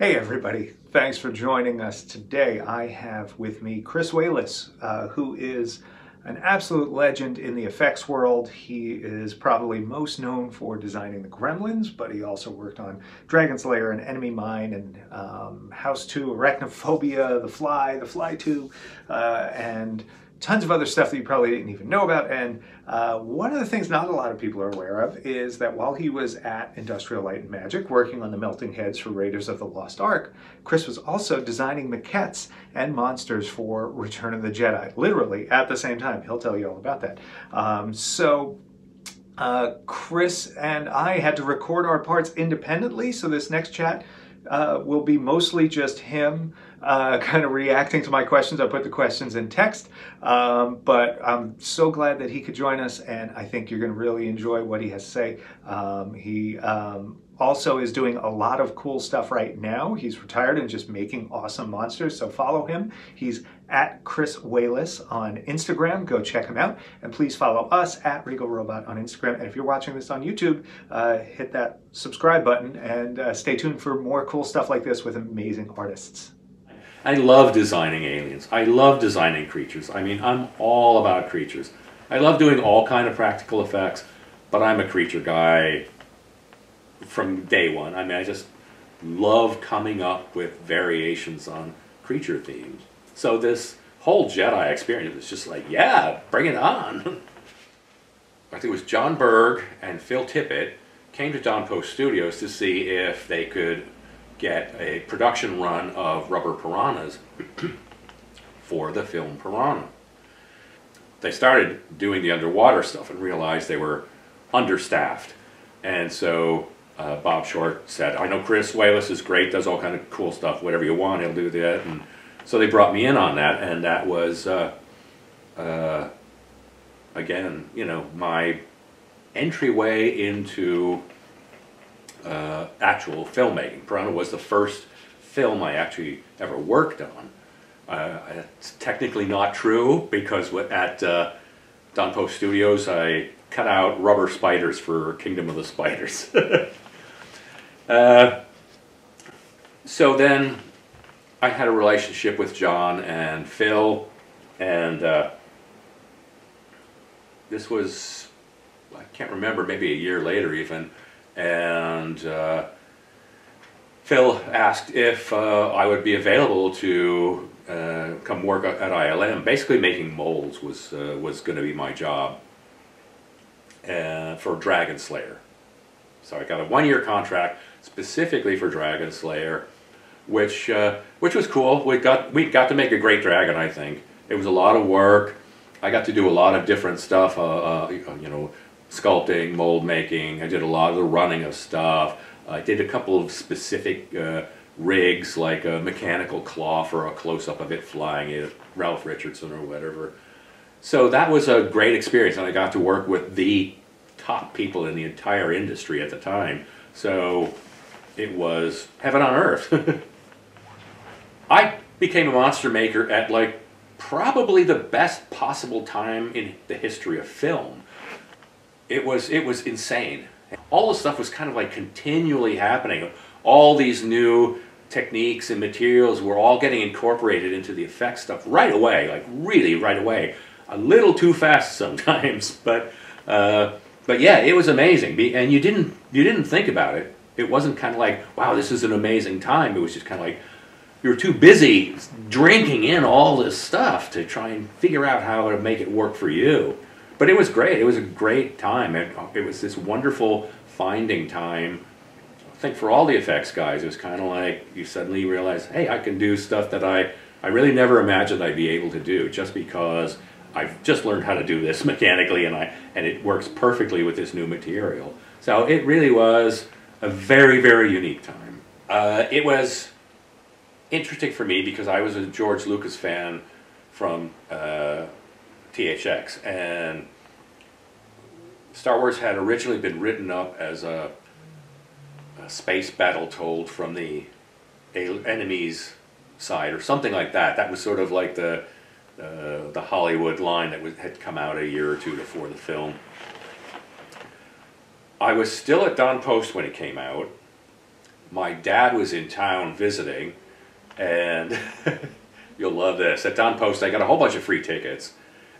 Hey everybody, thanks for joining us today. I have with me Chris Wayless, who is an absolute legend in the effects world. He is probably most known for designing the Gremlins, but he also worked on Dragon's Lair and Enemy Mine and House 2, Arachnophobia, The Fly 2, and tons of other stuff that you probably didn't even know about. And one of the things not a lot of people are aware of is that while he was at Industrial Light and Magic working on the melting heads for Raiders of the Lost Ark, Chris was also designing maquettes and monsters for Return of the Jedi, literally at the same time. He'll tell you all about that. Chris and I had to record our parts independently, so this next chat will be mostly just him kind of reacting to my questions. I put the questions in text, but I'm so glad that he could join us, and I think you're going to really enjoy what he has to say. He also is doing a lot of cool stuff right now. He's retired and just making awesome monsters, so follow him. He's at Chris Wayless on Instagram. Go check him out. And please follow us at Regal Robot on Instagram. And if you're watching this on YouTube, hit that subscribe button and stay tuned for more cool stuff like this with amazing artists. I love designing aliens. I love designing creatures. I mean, I'm all about creatures. I love doing all kind of practical effects, but I'm a creature guy from day one. I mean, I just love coming up with variations on creature themes. So this whole Jedi experience was just like, yeah, bring it on. I think it was John Berg and Phil Tippett came to Don Post Studios to see if they could get a production run of rubber piranhas for the film Piranha. They started doing the underwater stuff and realized they were understaffed. And so Bob Short said, I know Chris Wayless is great, does all kind of cool stuff, whatever you want, he'll do that. And so they brought me in on that, and that was, again, you know, my entryway into actual filmmaking. Piranha was the first film I actually ever worked on. It's technically not true, because at Don Post Studios I cut out rubber spiders for Kingdom of the Spiders. So then I had a relationship with John and Phil, and this was, I can't remember, maybe a year later even, and Phil asked if I would be available to come work at ILM. Basically making molds was going to be my job for Dragon Slayer. So I got a one-year contract specifically for Dragon Slayer, which was cool. We got to make a great dragon, I think. It was a lot of work. I got to do a lot of different stuff, you know, sculpting, mold making. I did a lot of the running of stuff. I did a couple of specific rigs, like a mechanical claw for a close-up of it flying at Ralph Richardson or whatever. So that was a great experience, and I got to work with the top people in the entire industry at the time. So it was heaven on earth. I became a monster maker at like probably the best possible time in the history of film. It was insane. All the stuff was kind of like continually happening. All these new techniques and materials were all getting incorporated into the effects stuff right away, like really right away. A little too fast sometimes, but yeah, it was amazing. And you didn't think about it. It wasn't kind of like, wow, this is an amazing time. It was just kind of like you were too busy drinking in all this stuff to try and figure out how to make it work for you. But it was great. It was a great time. It was this wonderful finding time. I think for all the effects guys, it was kind of like you suddenly realize, hey, I can do stuff that I really never imagined I'd be able to do, just because I've just learned how to do this mechanically, and it works perfectly with this new material. So it really was a very, very unique time. It was interesting for me because I was a George Lucas fan from THX, and Star Wars had originally been written up as a space battle told from the enemy's side or something like that. That was sort of like the Hollywood line that had come out a year or two before the film. I was still at Don Post when it came out, my dad was in town visiting, and you'll love this. At Don Post, I got a whole bunch of free tickets,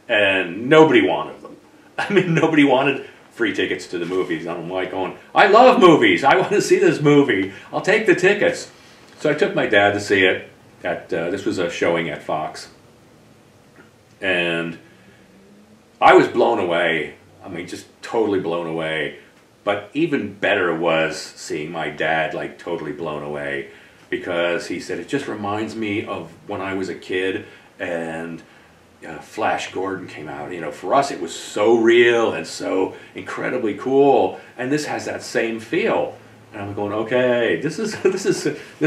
and nobody wanted them. I mean, nobody wanted free tickets to the movies. I'm like going, I love movies. I want to see this movie. I'll take the tickets. So I took my dad to see it. This was a showing at Fox. And I was blown away. I mean, just totally blown away. But even better was seeing my dad like totally blown away, because he said, it just reminds me of when I was a kid and Flash Gordon came out. You know, for us it was so real and so incredibly cool, and this has that same feel. And I'm going, okay, this is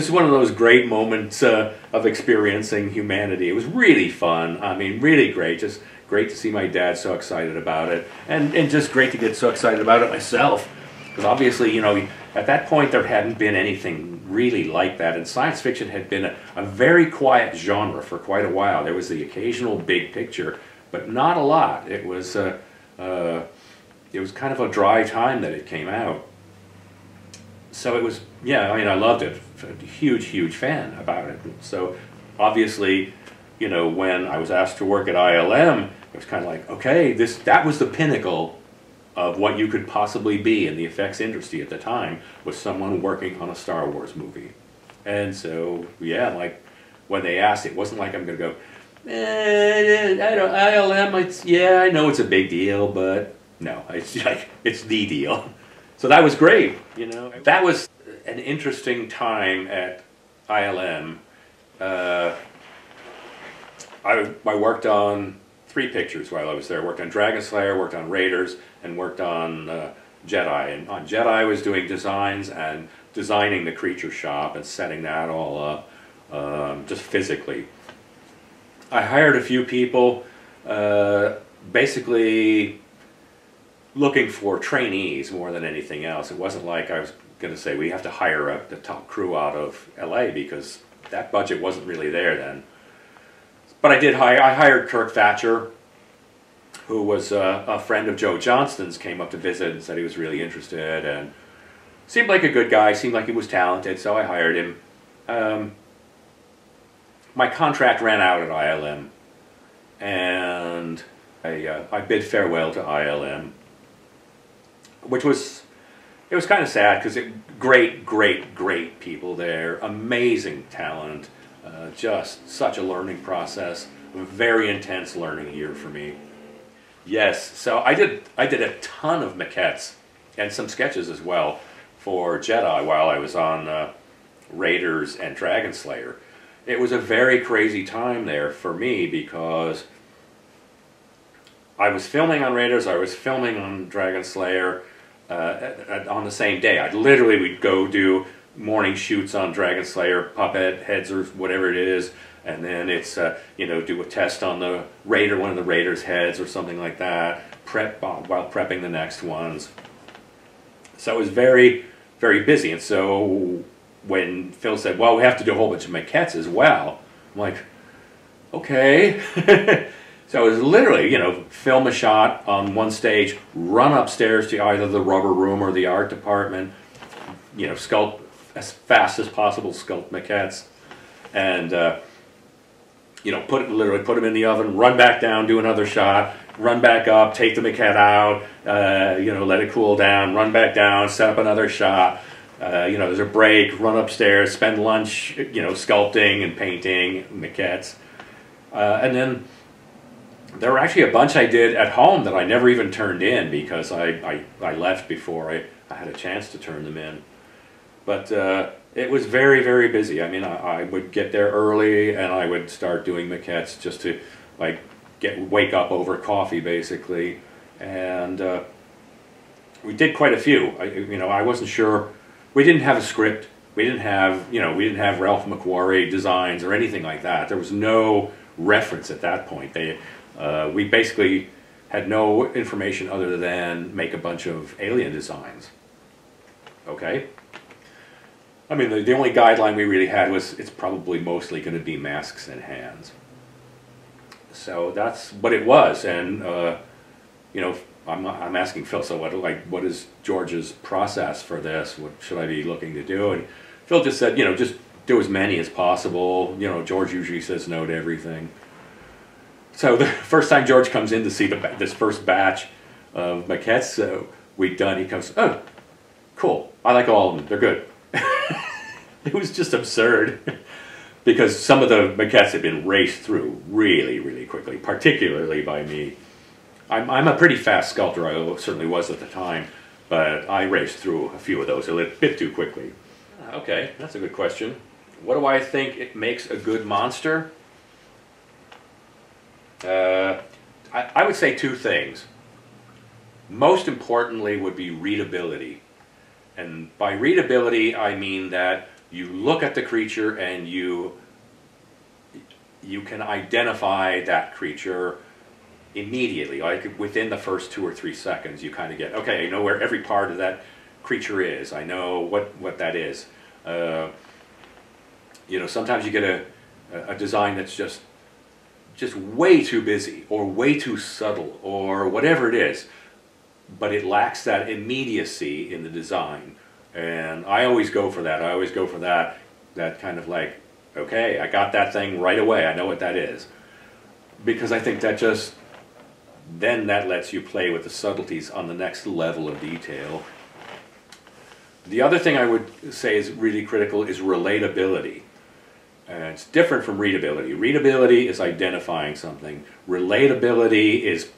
one of those great moments of experiencing humanity. It was really fun. I mean, really great. Just great to see my dad so excited about it, and just great to get so excited about it myself. Because obviously, you know, at that point there hadn't been anything really like that, and science fiction had been a very quiet genre for quite a while. There was the occasional big picture, but not a lot. It was kind of a dry time that it came out. So it was, yeah, I mean, I loved it. A huge, huge fan about it. So obviously, you know, when I was asked to work at ILM, it was kind of like, okay, that was the pinnacle of what you could possibly be in the effects industry at the time, was someone working on a Star Wars movie. And so, yeah, like, when they asked, it wasn't like I'm going to go, I don't, ILM, yeah, I know it's a big deal, but no, it's like, it's the deal. So that was great, you know. That was an interesting time at ILM. I worked on 3 pictures while I was there. I worked on Dragon Slayer, worked on Raiders, and worked on Jedi. And on Jedi I was doing designs and designing the creature shop and setting that all up, just physically. I hired a few people, basically looking for trainees more than anything else. It wasn't like I was going to say we have to hire the top crew out of LA, because that budget wasn't really there then. But I hired Kirk Thatcher, who was a friend of Joe Johnston's, came up to visit and said he was really interested, and seemed like a good guy, seemed like he was talented, so I hired him. My contract ran out at ILM, and I bid farewell to ILM, which was, it was kind of sad, because great people there, amazing talent, just such a learning process, a very intense learning year for me. Yes, so I did a ton of maquettes and some sketches as well for Jedi while I was on Raiders and Dragon Slayer. It was a very crazy time there for me, because I was filming on Raiders, I was filming on Dragon Slayer on the same day. We'd go do morning shoots on Dragon Slayer, puppet heads or whatever it is, and then it's, you know, do a test on the Raider, one of the Raiders' heads or something like that, while prepping the next ones. So it was very, very busy. And so when Phil said, well, we have to do a whole bunch of maquettes as well, I'm like, okay. So it was literally, you know, film a shot on one stage, run upstairs to either the rubber room or the art department, you know, sculpt as fast as possible, sculpt maquettes, and you know, literally put them in the oven, run back down, do another shot, run back up, take the maquette out, you know, let it cool down, run back down, set up another shot. You know, there's a break, run upstairs, spend lunch, you know, sculpting and painting maquettes, and then there were actually a bunch I did at home that I never even turned in, because I left before I had a chance to turn them in. But it was very, very busy. I mean, I would get there early and I would start doing maquettes just to like wake up over coffee, basically. And we did quite a few. You know, I wasn't sure. We didn't have a script. We didn't have, you know, we didn't have Ralph McQuarrie designs or anything like that. There was no reference at that point. We basically had no information other than make a bunch of alien designs. Okay? I mean, the only guideline we really had was it's probably mostly going to be masks and hands. So that's what it was. And, you know, I'm asking Phil, so what is George's process for this? What should I be looking to do? And Phil just said, you know, just do as many as possible. You know, George usually says no to everything. So the first time George comes in to see this first batch of maquettes we've done, he comes, oh, cool, I like all of them, they're good. It was just absurd because some of the maquettes had been raced through really, really quickly, particularly by me. I'm a pretty fast sculptor, I certainly was at the time, but I raced through a few of those a bit too quickly. Okay, that's a good question. What do I think it makes a good monster? I would say two things. Most importantly would be readability. And by readability, I mean that you look at the creature and you can identify that creature immediately, like within the first 2 or 3 seconds. You kind of get, okay, I know where every part of that creature is. I know what that is. You know, sometimes you get a design that's just way too busy or way too subtle or whatever it is, but it lacks that immediacy in the design. And I always go for that. I always go for that kind of like, okay, I got that thing right away. I know what that is. Because I think that then that lets you play with the subtleties on the next level of detail. The other thing I would say is really critical is relatability. It's different from readability. Readability is identifying something. Relatability is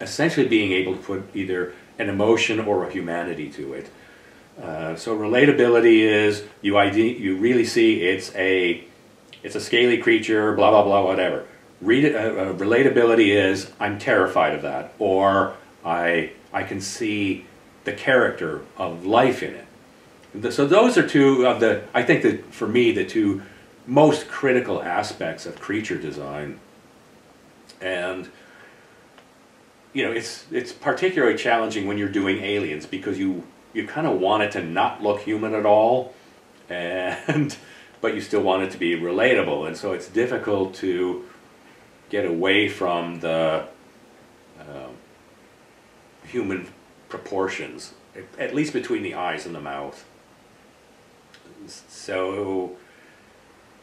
essentially being able to put either an emotion or a humanity to it. So relatability is you really see it's a scaly creature, blah blah blah, whatever. Relatability is I'm terrified of that, or I can see the character of life in it. So those are two of the, I think that for me, the two most critical aspects of creature design. And you know, it's particularly challenging when you're doing aliens because you kind of want it to not look human at all, but you still want it to be relatable, and so it's difficult to get away from the human proportions, at least between the eyes and the mouth. So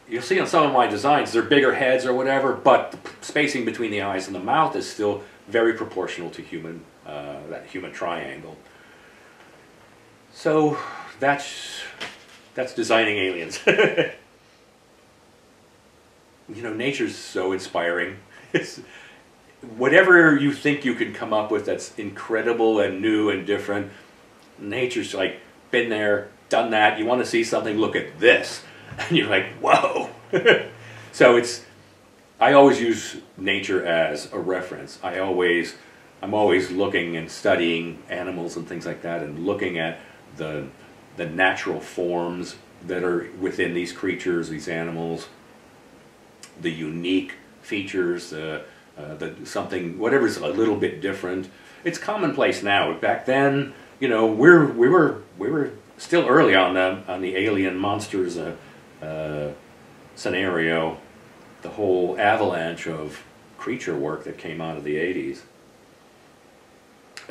you'll see on some of my designs, they're bigger heads or whatever, but the spacing between the eyes and the mouth is still very proportional to that human triangle. So that's designing aliens. You know, nature's so inspiring. Whatever you think you can come up with that's incredible and new and different, nature's like been there, done that. You want to see something, look at this. And you're like, whoa. So I always use nature as a reference. I'm always looking and studying animals and things like that, and looking at the natural forms that are within these creatures, these animals, the unique features, something, whatever's a little bit different. It's commonplace now. Back then, you know, we were still early on the alien monsters scenario, the whole avalanche of creature work that came out of the 80s.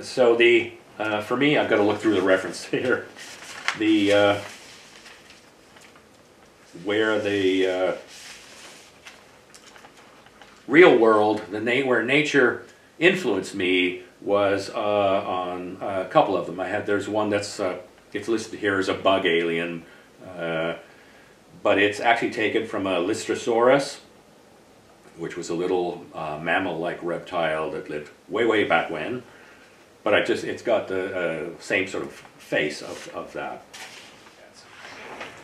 So for me, I've got to look through the reference here. Where the real world, where nature influenced me was on a couple of them. There's one that's it's listed here as a bug alien, but it's actually taken from a Lystrosaurus, which was a little mammal-like reptile that lived way back when. But it's got the same sort of face of that.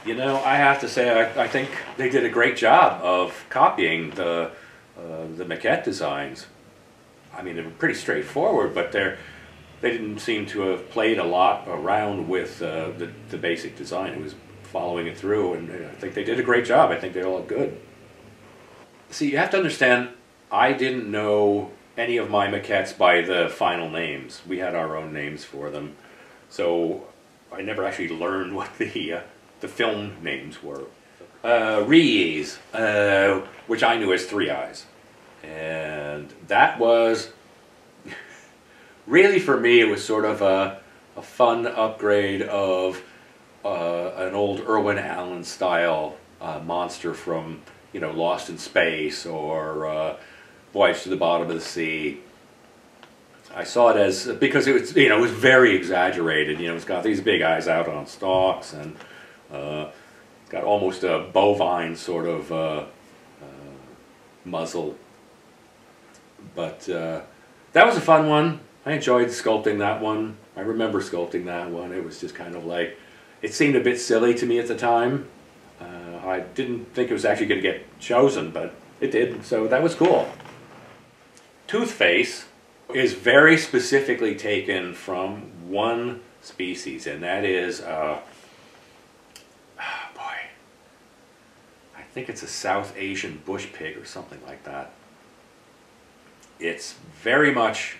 You know, I have to say, I think they did a great job of copying the maquette designs. I mean, they were pretty straightforward, but they didn't seem to have played a lot around with the basic design. It was following it through, and I think they did a great job. I think they all look good. See, you have to understand, I didn't know any of my maquettes by the final names. We had our own names for them, so I never actually learned what the film names were. Rees, which I knew as 3 Eyes, and that was really, for me, it was sort of a fun upgrade of an old Irwin Allen style monster from, you know, Lost in Space or Voyage to the Bottom of the Sea. I saw it as, because it was, you know, it was very exaggerated. You know, it's got these big eyes out on stalks, and got almost a bovine sort of muzzle. But that was a fun one. I enjoyed sculpting that one. I remember sculpting that one. It was just kind of like, it seemed a bit silly to me at the time. I didn't think it was actually going to get chosen, but it did, so that was cool. Toothface is very specifically taken from one species, and that is, boy, I think it's a South Asian bush pig or something like that. It's very much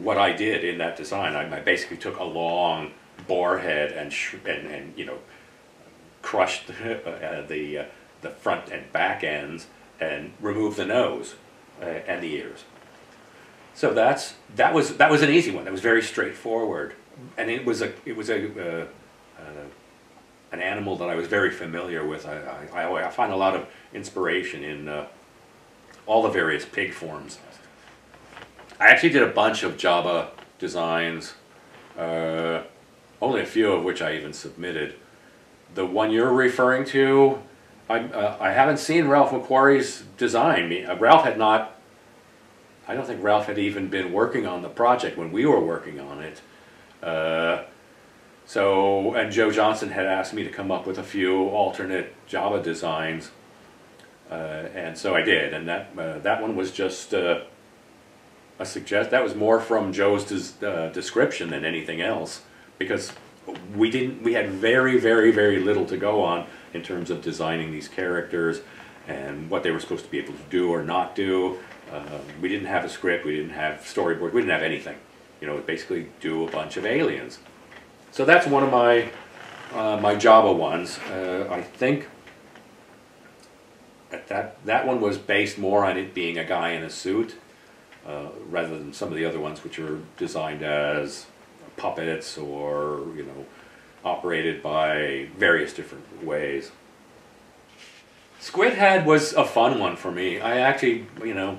what I did in that design. I basically took a long boar head and you know, crushed the front and back ends and removed the nose and the ears. So that was an easy one. That was very straightforward, and it was an animal that I was very familiar with. I find a lot of inspiration in all the various pig forms. I actually did a bunch of JABBA designs, only a few of which I even submitted. The one you're referring to, I haven't seen Ralph McQuarrie's design. Ralph had not, I don't think Ralph had even been working on the project when we were working on it. And Joe Johnson had asked me to come up with a few alternate JABBA designs. And so I did, and that one was just a that was more from Joe's description than anything else, because we had very little to go on in terms of designing these characters and what they were supposed to be able to do or not do. We didn't have a script, we didn't have storyboard, we didn't have anything. You know, basically do a bunch of aliens. So that's one of my my JABBA ones. I think that one was based more on it being a guy in a suit, rather than some of the other ones which are designed as puppets or, you know, operated by various different ways. Squid Head was a fun one for me. I actually, you know,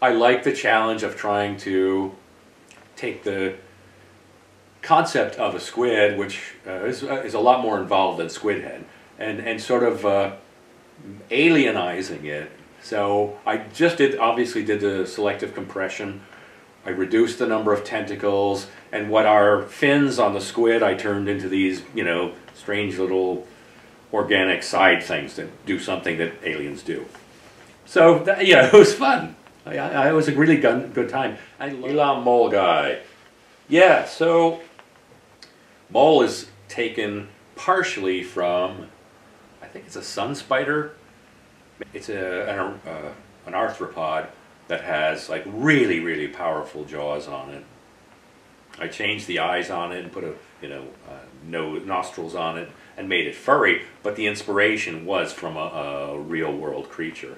I like the challenge of trying to take the concept of a squid, which is a lot more involved than Squid Head, and sort of alienizing it. So I just obviously did the selective compression. I reduced the number of tentacles, and what are fins on the squid I turned into these, you know, strange little organic side things that do something that aliens do. So yeah, it was fun. It was a really good time. ELOM mole guy. Yeah, so mole is taken partially from, I think it's a sun spider. It's an arthropod that has like really powerful jaws on it. I changed the eyes on it and put nostrils on it and made it furry, but the inspiration was from a real world creature.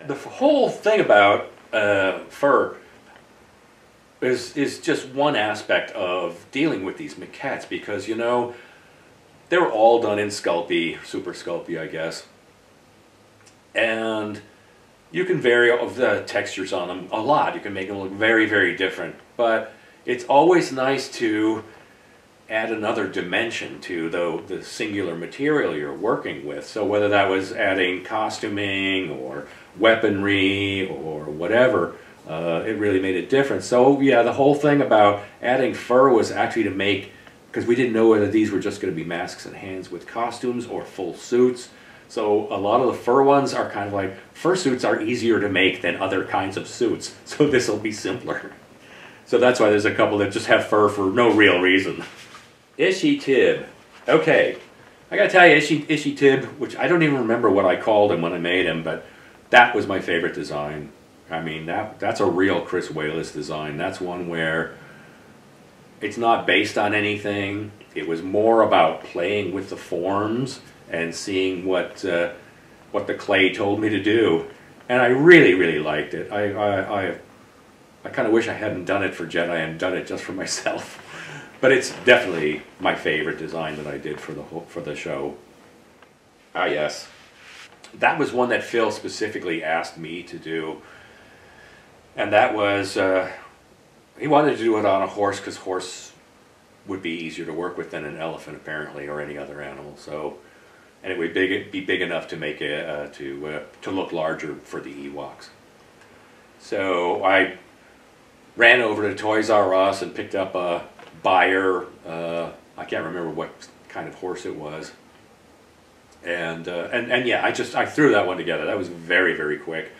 The whole thing about fur is just one aspect of dealing with these maquettes, because, you know, they were all done in Sculpey, Super Sculpey, I guess. And you can vary the textures on them a lot. You can make them look very different. But it's always nice to add another dimension to the singular material you're working with. So whether that was adding costuming or weaponry or whatever, it really made a difference. So yeah, the whole thing about adding fur was actually to make, because we didn't know whether these were just going to be masks and hands with costumes or full suits. So a lot of the fur ones are kind of like, fursuits are easier to make than other kinds of suits, so this will be simpler. So that's why there's a couple that just have fur for no real reason. ISHI Tib. Okay, I gotta tell you, ISHI Tib, which I don't even remember what I called him when I made him, but that was my favorite design. I mean, that's a real Chris Walas design. That's one where it's not based on anything. It was more about playing with the forms and seeing what the clay told me to do, and I really liked it. I kind of wish I hadn't done it for Jedi and done it just for myself, but it's definitely my favorite design that I did for the show. Ah, yes. That was one that Phil specifically asked me to do. And that was, he wanted to do it on a horse because horse would be easier to work with than an elephant apparently, or any other animal. So, and it would be big enough to make it, to look larger for the EWOKs. So I ran over to Toys R Us and picked up a Buyer, I can't remember what kind of horse it was. And yeah, I threw that one together. That was very, very quick.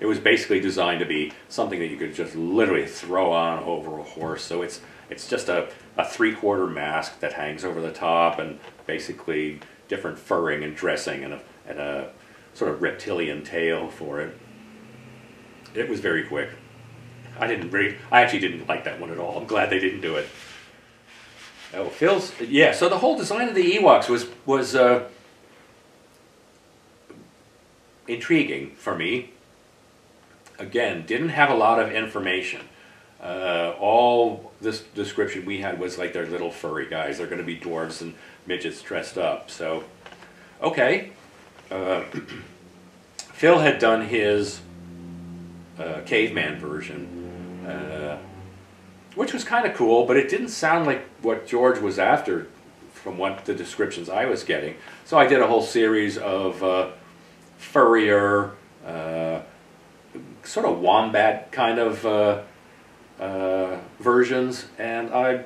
It was basically designed to be something that you could just literally throw on over a horse. So it's just a 3/4 mask that hangs over the top, and basically different furring and dressing, and a sort of reptilian tail for it. It was very quick. I actually didn't like that one at all. I'm glad they didn't do it. Oh, yeah. So the whole design of the EWOKs was intriguing for me. Again, didn't have a lot of information. All this description we had was like they're little furry guys. They're going to be dwarves and midgets dressed up. So, okay. Phil had done his caveman version, which was kind of cool, but it didn't sound like what George was after from what the descriptions I was getting. So I did a whole series of furrier, sort of wombat kind of versions, and I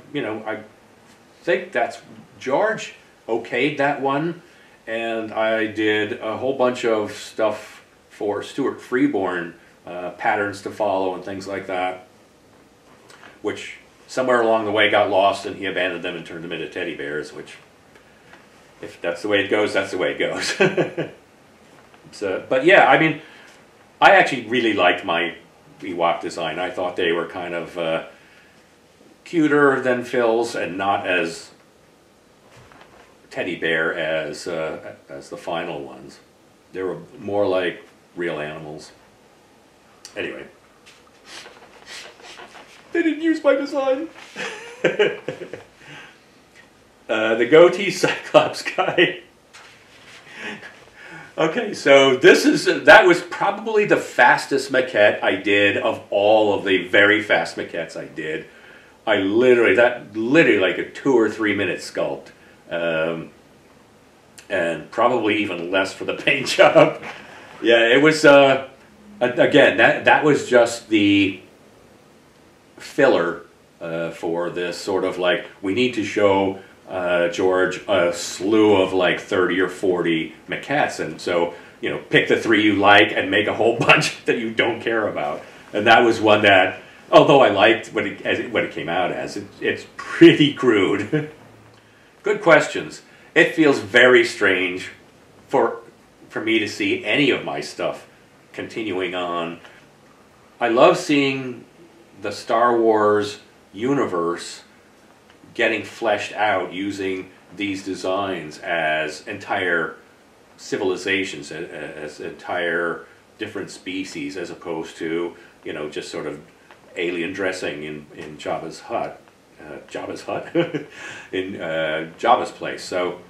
think that's George okayed that one, and I did a whole bunch of stuff for Stuart Freeborn, patterns to follow and things like that, which somewhere along the way got lost, and he abandoned them and turned them into teddy bears, which, if that's the way it goes, that's the way it goes. So, but yeah, I mean, I actually really liked my EWOK design. I thought they were kind of cuter than Phil's, and not as teddy bear as the final ones. They were more like real animals. Anyway, they didn't use my design. The goatee Cyclops guy. Okay, so that was probably the fastest maquette I did of all of the very fast maquettes I did. Literally like a 2 or 3 minute sculpt, and probably even less for the paint job. Yeah, it was again that was just the filler for this sort of like, we need to show George a slew of like 30 or 40 maquettes, and so, you know, pick the 3 you like and make a whole bunch that you don't care about. And that was one that, although I liked what it came out as, it's pretty crude. Good questions. It feels very strange for me to see any of my stuff continuing on. I love seeing the Star Wars universe getting fleshed out using these designs as entire civilizations, as entire different species, as opposed to, you know, just sort of alien dressing in Jabba's hut, in Jabba's place. So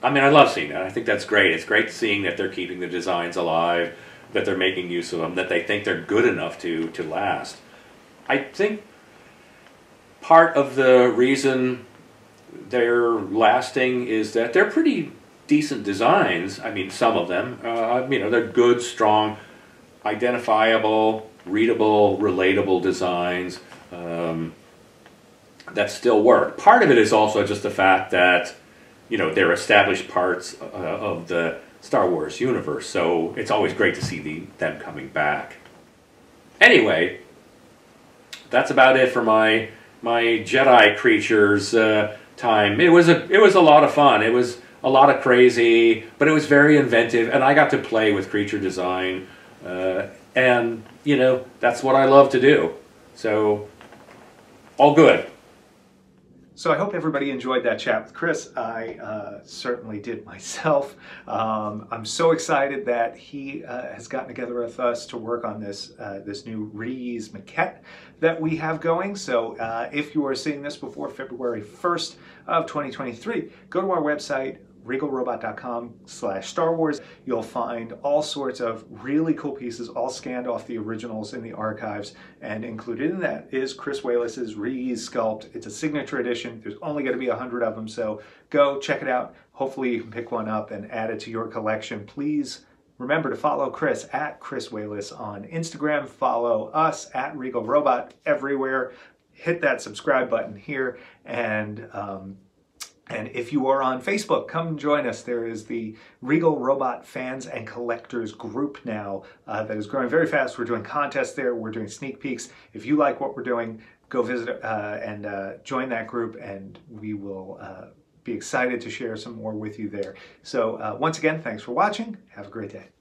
I mean, I love seeing that. I think that's great. It's great seeing that they're keeping the designs alive, that they're making use of them, that they think they're good enough to last. I think part of the reason they're lasting is that they're pretty decent designs. I mean, some of them, you know, they're good, strong, identifiable, readable, relatable designs that still work. Part of it is also just the fact that, you know, they're established parts of the Star Wars universe, so it's always great to see them coming back. Anyway, that's about it for my Jedi creatures time. It was a lot of fun. It was a lot of crazy, but it was very inventive, and I got to play with creature design, and you know, that's what I love to do. So, all good. So I hope everybody enjoyed that chat with Chris. I certainly did myself. I'm so excited that he has gotten together with us to work on this this new reuse maquette that we have going. So if you are seeing this before February 1st of 2023, go to our website, regalrobot.com/Star Wars. You'll find all sorts of really cool pieces, all scanned off the originals in the archives, and included in that is Chris Wayless's reuse sculpt. It's a signature edition. There's only going to be 100 of them, so go check it out. Hopefully you can pick one up and add it to your collection. Please remember to follow Chris at Chris Wayless on Instagram. Follow us at Regal Robot everywhere. Hit that subscribe button here, and if you are on Facebook, come join us. There is the Regal Robot Fans and Collectors group now that is growing very fast. We're doing contests there. We're doing sneak peeks. If you like what we're doing, go visit and join that group, and we will be excited to share some more with you there. So once again, thanks for watching. Have a great day.